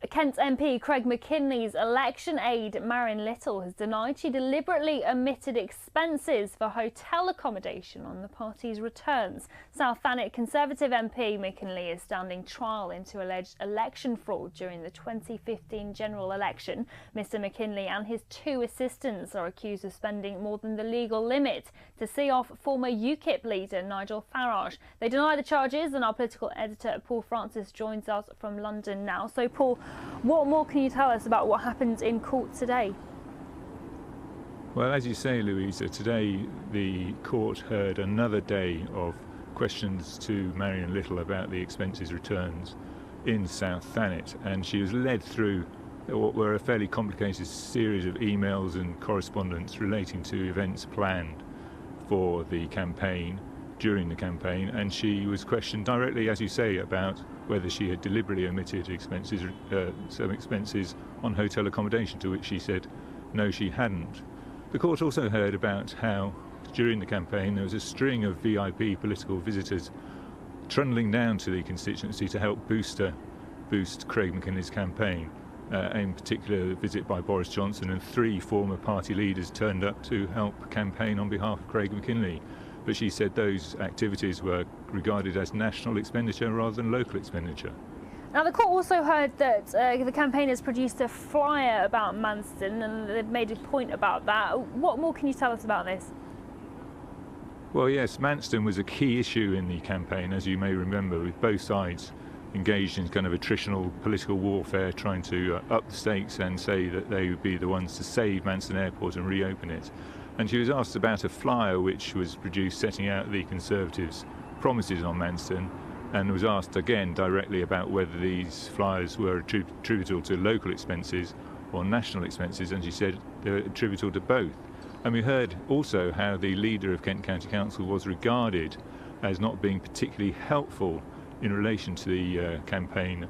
Kent MP Craig Mackinlay's election aide Marion Little has denied she deliberately omitted expenses for hotel accommodation on the party's returns. South Thanet Conservative MP Mackinlay is standing trial into alleged election fraud during the 2015 general election. Mr Mackinlay and his two assistants are accused of spending more than the legal limit to see off former Ukip leader Nigel Farage. They deny the charges, and our political editor Paul Francis joins us from London now. So Paul, what more can you tell us about what happened in court today? Well, as you say, Louisa, today the court heard another day of questions to Marion Little about the expenses returns in South Thanet, and she was led through what were a fairly complicated series of emails and correspondence relating to events planned for the campaign, during the campaign, and she was questioned directly, as you say, about whether she had deliberately omitted expenses, some expenses on hotel accommodation, to which she said no, she hadn't. The court also heard about how during the campaign there was a string of VIP political visitors trundling down to the constituency to help boost Craig Mackinlay's campaign. In particular, a visit by Boris Johnson, and 3 former party leaders turned up to help campaign on behalf of Craig Mackinlay. But she said those activities were regarded as national expenditure rather than local expenditure. Now, the court also heard that the campaigners produced a flyer about Manston, and they've made a point about that. What more can you tell us about this? Well, yes, Manston was a key issue in the campaign, as you may remember, with both sides engaged in kind of attritional political warfare, trying to up the stakes and say that they would be the ones to save Manston Airport and reopen it. And she was asked about a flyer which was produced setting out the Conservatives' promises on Manston, and was asked again directly about whether these flyers were attributable to local expenses or national expenses, and she said they were attributable to both. And we heard also how the leader of Kent County Council was regarded as not being particularly helpful in relation to the campaign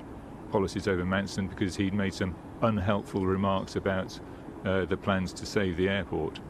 policies over Manston, because he'd made some unhelpful remarks about the plans to save the airport.